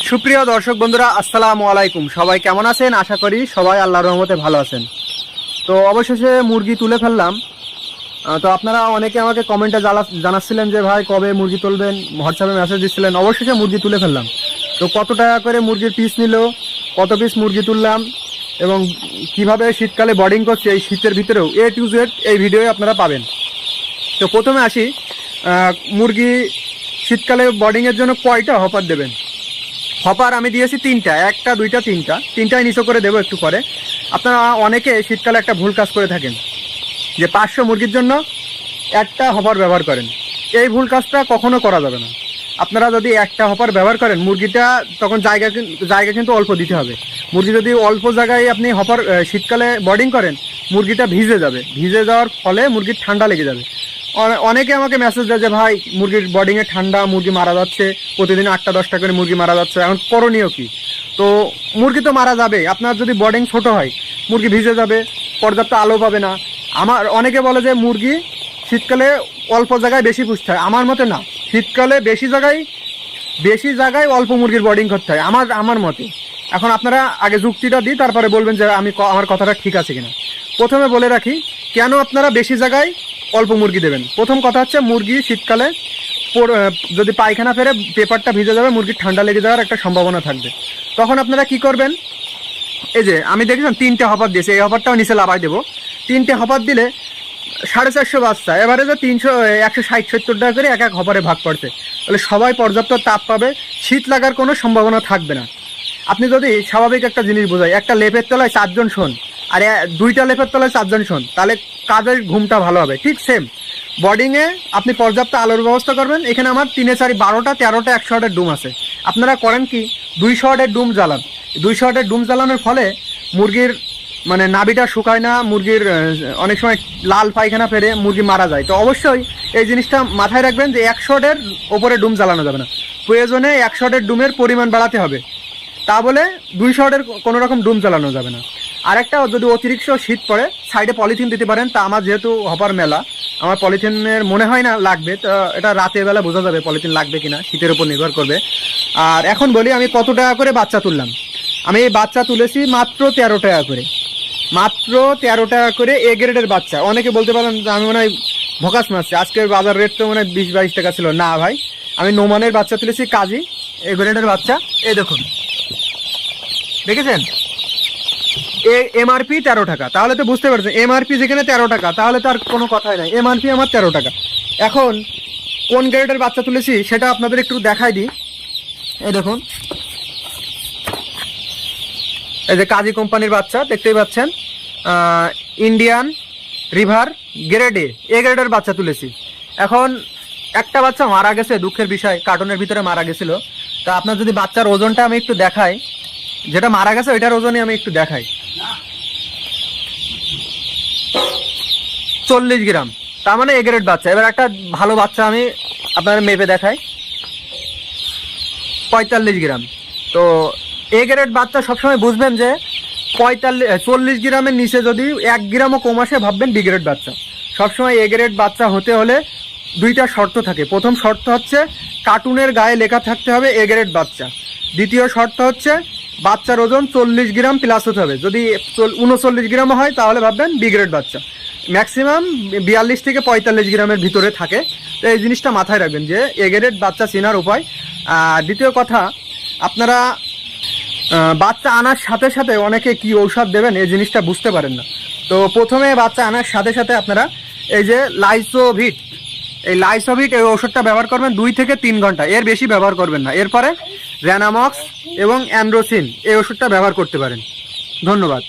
সুপ্রিয় দর্শক বন্ধুরা, আসসালামু আলাইকুম। সবাই কেমন আছেন? আশা করি সবাই আল্লাহর রহমতে ভালো আছেন। তো অবশেষে মুরগি তুলে ফেললাম। তো আপনারা অনেকে আমাকে কমেন্টে জানাচ্ছিলেন যে ভাই কবে মুরগি তুলবেন, হোয়াটসঅ্যাপে মেসেজ দিচ্ছিলেন। অবশেষে মুরগি তুলে ফেললাম। তো কত টাকা করে মুরগির পিস নিল, কত পিস মুরগি তুললাম এবং কিভাবে শীতকালে বোর্ডিং করছে এই শীতের ভিতরেও A to Z এই ভিডিওয়ে আপনারা পাবেন। তো প্রথমে আসি, মুরগি শীতকালে বোর্ডিংয়ের জন্য কয়টা হপার দেবেন। হপার আমি দিয়েছি তিনটা, একটা দুইটা তিনটাই নিচে করে দেবো একটু পরে। আপনারা অনেকে শীতকালে একটা ভুল কাজ করে থাকেন যে 500 মুরগির জন্য একটা হপার ব্যবহার করেন। এই ভুল কাজটা কখনো করা যাবে না। আপনারা যদি একটা হপার ব্যবহার করেন, মুরগিটা তখন জায়গা কিন্তু অল্প দিতে হবে। মুরগি যদি অল্প জায়গায় আপনি হপার শীতকালে বোর্ডিং করেন, মুরগিটা ভিজে যাবে। ভিজে যাওয়ার ফলে মুরগির ঠান্ডা লেগে যাবে। অনেকে আমাকে মেসেজ দেয় যে ভাই মুরগির বোর্ডিংয়ে ঠান্ডা, মুরগি মারা যাচ্ছে, প্রতিদিন 8টা-10টা করে মুরগি মারা যাচ্ছে, এখন করণীয় কি? তো মুরগি তো মারা যাবে। আপনার যদি বোর্ডিং ছোট হয়, মুরগি ভিজে যাবে, পর্যাপ্ত আলো পাবে না। আমার অনেকে বলে যে মুরগি শীতকালে অল্প জায়গায় বেশি পুষতে হয়। আমার মতে না, শীতকালে বেশি জায়গায় অল্প মুরগির বোর্ডিং করতে হয় আমার মতে। এখন আপনারা আগে যুক্তিটা দিই, তারপরে বলবেন যে আমার কথাটা ঠিক আছে কিনা। প্রথমে বলে রাখি কেন আপনারা বেশি জায়গায় অল্প মুরগি দেবেন। প্রথম কথা হচ্ছে, মুরগি শীতকালে যদি পায়খানা ফেরে পেপারটা ভিজে যাবে, মুরগির ঠান্ডা লেগে যাওয়ার একটা সম্ভাবনা থাকবে। তখন আপনারা কি করবেন, এই যে আমি দেখেছেন 3টে হপার দিয়েছি, এই হপারটাও নিচে লাগাই দেবো। 3টে হপার দিলে 450 বাচ্চা, এবারে যে 160-70 টাকা করে এক হপারে ভাগ পড়ছে, তাহলে সবাই পর্যাপ্ত তাপ পাবে, শীত লাগার কোনো সম্ভাবনা থাকবে না। আপনি যদি স্বাভাবিক একটা জিনিস বোঝাই, একটা লেপের তলায় 4 জন শোন আর 2টা লেপের তলায় 4 জন শোন, তাহলে কাদের ঘুমটা ভালো হবে। ঠিক সেম বোর্ডিংয়ে আপনি পর্যাপ্ত আলোর ব্যবস্থা করবেন। এখানে আমার 3-4 12টা 13টা 100 ওয়াটের ডুম আছে। আপনারা করেন কি, 200 ওয়াটের ডুম জ্বালান। 200 ওয়াটের ডুম জ্বালানোর ফলে মুরগির নাভিটা শুকায় না, মুরগির অনেক সময় লাল পায়খানা ফেরে মুরগি মারা যায়। তো অবশ্যই এই জিনিসটা মাথায় রাখবেন যে 100 ওয়াটের ওপরে ডুম জ্বালানো যাবে না। প্রয়োজনে 100 ওয়াটের ডুমের পরিমাণ বাড়াতে হবে, তা বলে 200 ওয়াটের কোনো রকম ডুম জ্বালানো যাবে না। আরেকটা, যদি অতিরিক্ত শীত পড়ে সাইডে পলিথিন দিতে পারেন। তা আমার যেহেতু হপার মেলা, আমার পলিথিনের মনে হয় না লাগবে। তো এটা রাতের বেলা বোঝা যাবে পলিথিন লাগবে কিনা, শীতের উপর নির্ভর করবে। আর এখন বলি আমি কত টাকা করে বাচ্চা তুললাম। আমি এই বাচ্চা তুলেছি মাত্র 13 টাকা করে, মাত্র 13 টাকা করে A গ্রেডের বাচ্চা। অনেকে বলতে পারেন আমি মনে হয় ভকাস মারছি, আজকের বাজার রেট তো মনে হয় 20-22 টাকা ছিল। না ভাই, আমি নোমানের বাচ্চা তুলেছি, কাজী A গ্রেডের বাচ্চা। এই দেখুন, দেখেছেন MRP 13 টাকা। তাহলে তো বুঝতে পারছেন, MRP যেখানে 13 টাকা, তাহলে তো আর কোনো কথাই নাই। MRP আমার 13 টাকা। এখন কোন গ্রেডের বাচ্চা তুলেছি সেটা আপনাদের একটু দেখাই দিই। এই দেখুন, এই যে কাজী কোম্পানির বাচ্চা দেখতেই পাচ্ছেন, ইন্ডিয়ান রিভার গ্রেড A গ্রেডের বাচ্চা তুলেছি। এখন একটা বাচ্চা মারা গেছে, দুঃখের বিষয়, কার্টনের ভিতরে মারা গেছিল। তা আপনার যদি বাচ্চার ওজনটা আমি একটু দেখাই, যেটা মারা গেছে ওইটার ওজনই আমি একটু দেখাই, 40 গ্রাম। তার মানে A গ্রেড বাচ্চা। এবার একটা ভালো বাচ্চা আমি আপনার মেপে দেখাই, 45 গ্রাম। তো A গ্রেড বাচ্চা সবসময় বুঝবেন যে 40 গ্রামের নিচে যদি 1 গ্রামও কম আসে, ভাববেন B গ্রেড বাচ্চা। সবসময় A গ্রেড বাচ্চা হতে হলে 2টা শর্ত থাকে। প্রথম শর্ত হচ্ছে কার্টুনের গায়ে লেখা থাকতে হবে A গ্রেড বাচ্চা। দ্বিতীয় শর্ত হচ্ছে বাচ্চার ওজন 40 গ্রাম প্লাস হতে হবে। যদি 39 গ্রাম হয় তাহলে ভাববেন B গ্রেড বাচ্চা। ম্যাক্সিমাম 42 থেকে 45 গ্রামের ভিতরে থাকে। তো এই জিনিসটা মাথায় রাখবেন যে A গ্রেড বাচ্চা চেনার উপায়। আর দ্বিতীয় কথা, আপনারা বাচ্চা আনার সাথে সাথে অনেকে কি ঔষধ দেবেন এই জিনিসটা বুঝতে পারেন না। তো প্রথমে বাচ্চা আনার সাথে সাথে আপনারা এই যে লাইসোভিট এই ওষুধটা ব্যবহার করবেন 2 থেকে 3 ঘন্টা, এর বেশি ব্যবহার করবেন না। এরপরে র্যানামক্স এবং অ্যান্ড্রোসিন এই ওষুধটা ব্যবহার করতে পারেন। ধন্যবাদ।